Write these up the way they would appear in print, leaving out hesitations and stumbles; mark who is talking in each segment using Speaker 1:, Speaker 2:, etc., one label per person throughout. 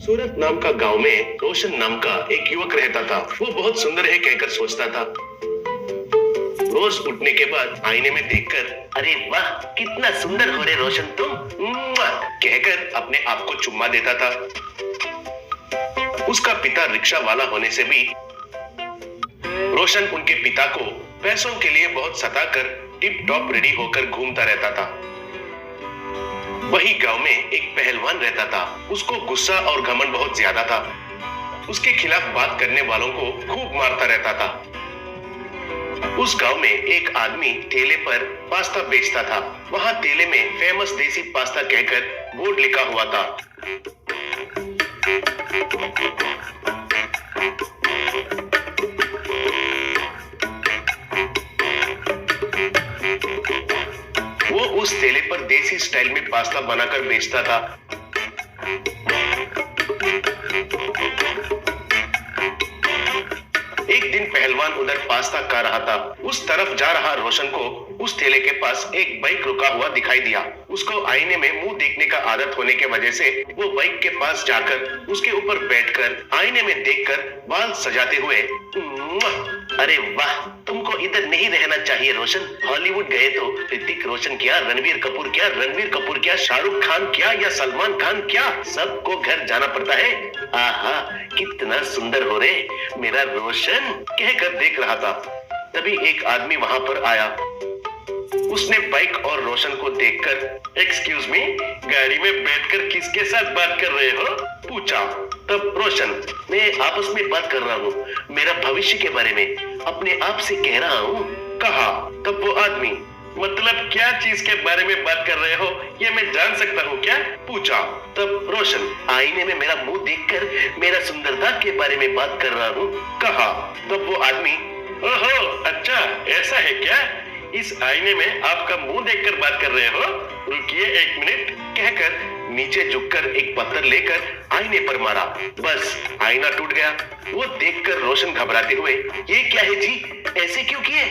Speaker 1: सूरत नाम का गांव में रोशन नाम का एक युवक रहता था। वो बहुत सुंदर है कहकर सोचता था। रोज उठने के बाद आईने में देखकर, अरे वाह कितना सुंदर हो रे रोशन तुम, कहकर अपने आप को चुम्मा देता था। उसका पिता रिक्शा वाला होने से भी रोशन उनके पिता को पैसों के लिए बहुत सताकर टिप टॉप रेडी होकर घूमता रहता था। वही गांव में एक पहलवान रहता था। उसको गुस्सा और घमंड बहुत ज्यादा था। उसके खिलाफ बात करने वालों को खूब मारता रहता था। उस गांव में एक आदमी ठेले पर पास्ता बेचता था। वहां ठेले में फेमस देसी पास्ता कहकर बोर्ड लिखा हुआ था। वो उस ठेले पर देसी स्टाइल में पास्ता बनाकर बेचता था। एक दिन पहलवान उधर पास्ता खा रहा था। उस तरफ जा रहा रोशन को उस ठेले के पास एक बाइक रुका हुआ दिखाई दिया। उसको आईने में मुंह देखने का आदत होने के वजह से वो बाइक के पास जाकर उसके ऊपर बैठकर आईने में देखकर बाल सजाते हुए, अरे वाह तुमको इधर नहीं रहना चाहिए रोशन। हॉलीवुड गए तो ऋतिक रोशन क्या, रणवीर कपूर क्या, शाहरुख खान क्या या सलमान खान क्या, सबको घर जाना पड़ता है। आहा कितना सुंदर हो रे मेरा रोशन, कहकर देख रहा था। तभी एक आदमी वहां पर आया। उसने बाइक और रोशन को देखकर, एक्सक्यूज मी, गाड़ी में बैठकर किसके साथ बात कर रहे हो, पूछा। तब रोशन, मैं आपस में बात कर रहा हूँ, मेरा भविष्य के बारे में अपने आप से कह रहा हूँ, कहा। तब वो आदमी, मतलब क्या चीज के बारे में बात कर रहे हो, ये मैं जान सकता हूँ क्या, पूछा। तब रोशन, आईने में मेरा मुंह देखकर मेरा सुंदरता के बारे में बात कर रहा हूँ, कहा। तब वो आदमी, ओहो अच्छा ऐसा है क्या, इस आईने में आपका मुंह देखकर बात कर रहे हो, रुकिए एक मिनट, कहकर नीचे झुककर एक पत्थर लेकर आईने पर मारा। बस आईना टूट गया। वो देखकर रोशन घबराते हुए, ये क्या है जी, ऐसे क्यों किए,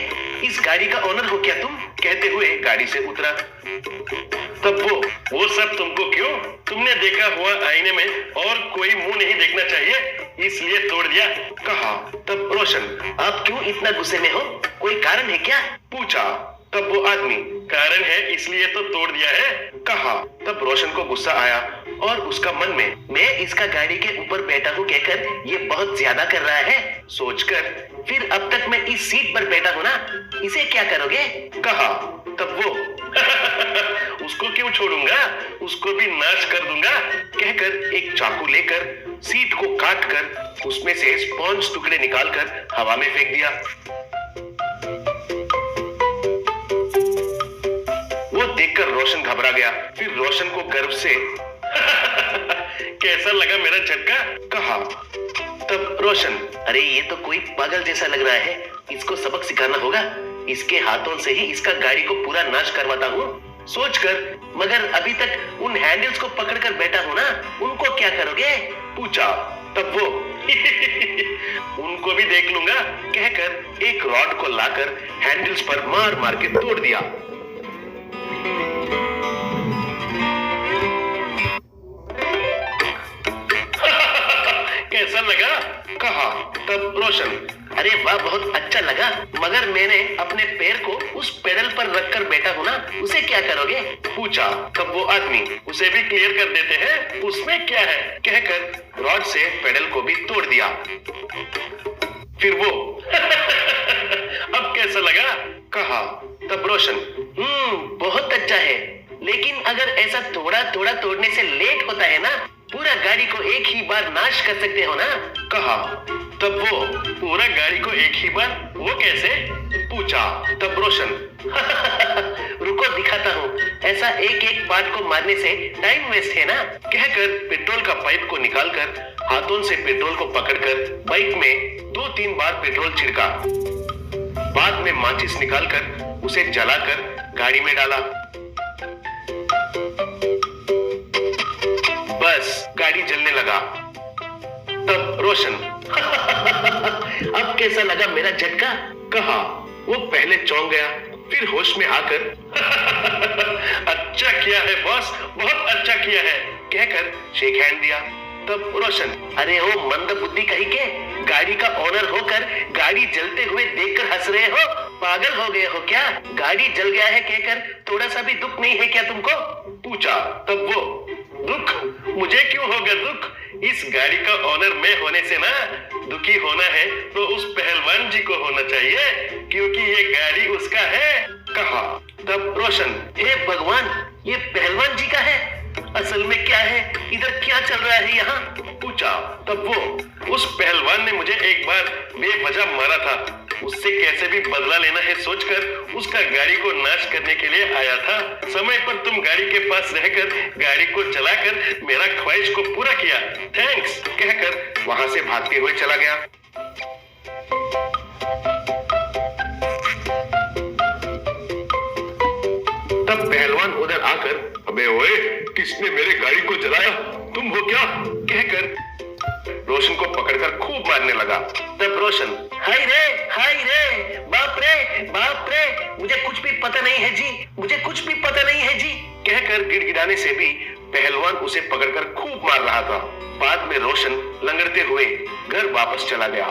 Speaker 1: इस गाड़ी का ओनर हो क्या तुम, कहते हुए गाड़ी से उतरा। तब वो सब तुमको क्यों, तुमने देखा हुआ आईने में और कोई मुंह नहीं देखना चाहिए इसलिए तोड़ दिया, कहा। तब रोशन, आप क्यों इतना गुस्से में हो, कोई कारण है क्या, पूछा। तब वो आदमी, कारण है इसलिए तो तोड़ दिया है, कहा। तब रोशन को गुस्सा आया और उसका मन में, मैं इसका गाड़ी के ऊपर बैठा हूँ कहकर ये बहुत ज्यादा कर रहा है, सोचकर फिर अब तक मैं इस सीट पर बैठा हूँ ना, इसे क्या करोगे, कहा। तब वो उसको क्यों छोड़ूंगा, उसको भी नाश कर दूंगा, कहकर एक चाकू लेकर सीट को काटकर उसमें से स्पॉन्ज टुकड़े निकालकर हवा में फेंक दिया। वो देखकर रोशन घबरा गया। फिर रोशन को गर्व से कैसा लगा मेरा झटका, कहा। तब रोशन, अरे ये तो कोई पागल जैसा लग रहा है, इसको सबक सिखाना होगा, इसके हाथों से ही इसका गाड़ी को पूरा नाश करवाता हूँ, सोचकर। मगर अभी तक उन हैंडल्स को पकड़कर बैठा हूँ ना, उनको क्या करोगे, पूछा। तब वो उनको भी देख लूंगा, कहकर एक रॉड को लाकर हैंडल्स पर मार मार के तोड़ दिया। कैसा लगा, कहा। तब रोशन, अरे वाह बहुत अच्छा लगा, मगर मैंने अपने पैर को उस पेडल पर रखकर बैठा हूँ ना, उसे क्या करोगे, पूछा। तब वो आदमी, उसे भी क्लियर कर देते हैं, उसमें क्या है, कहकर रॉड से पेडल को भी तोड़ दिया। फिर वो अब कैसा लगा, कहा। तब रोशन, बहुत अच्छा है, लेकिन अगर ऐसा थोड़ा थोड़ा तोड़ने से लेट होता है ना, पूरा गाड़ी को एक ही बार नाश कर सकते हो ना, कहा। तब वो, पूरा गाड़ी को एक ही बार, वो कैसे, पूछा। तब रोशन, रुको दिखाता हूँ, ऐसा एक एक पार्ट को मारने से टाइम वेस्ट है ना, कहकर पेट्रोल का पाइप को निकालकर हाथों से पेट्रोल को पकड़कर बाइक में 2-3 बार पेट्रोल छिड़का। बाद में माचिस निकालकर उसे जलाकर गाड़ी में डाला। बस गाड़ी जलने लगा। तब रोशन, अब कैसा लगा मेरा झटका, कहा। वो पहले चौंक गया, फिर होश में आकर अच्छा किया है बॉस, बहुत अच्छा किया है, कहकर शेक हैंड दिया। तब रोशन, अरे ओ मंद बुद्धि कहीं के, गाड़ी का ओनर होकर गाड़ी जलते हुए देखकर हंस रहे हो? पागल हो गए हो क्या? गाड़ी जल गया है कहकर थोड़ा सा भी दुख नहीं है क्या तुमको? पूछा। तब वो, दुख? मुझे क्यों होगा दुख? इस गाड़ी का ओनर मैं होने से ना दुखी होना है तो उस पहलवान जी को होना चाहिए, क्योंकि ये गाड़ी उसका है, कहा। तब रोशन, हे भगवान, ये पहलवान जी का है? असल में क्या है, इधर क्या चल रहा है यहाँ? पूछा। तब वो, उस पहलवान ने मुझे एक बार बेवजह मारा था, उससे कैसे भी बदला लेना है सोचकर उसका गाड़ी को नाश करने के लिए आया था। समय पर तुम गाड़ी के पास रहकर गाड़ी को जलाकर मेरा ख्वाहिश को पूरा किया, थैंक्स कहकर वहां से भागते हुए चला गया। तब पहलवान उधर आकर, अबे ओए, किसने मेरे गाड़ी को जलाया? तुम हो क्या? कहकर रोशन को पकड़कर खूब मारने लगा। तब रोशन, हाय रे, बाप रे, मुझे कुछ भी पता नहीं है जी, मुझे कुछ भी पता नहीं है जी, कहकर गिड़गिड़ाने से भी पहलवान उसे पकड़कर खूब मार रहा था। बाद में रोशन लंगड़ते हुए घर वापस चला गया।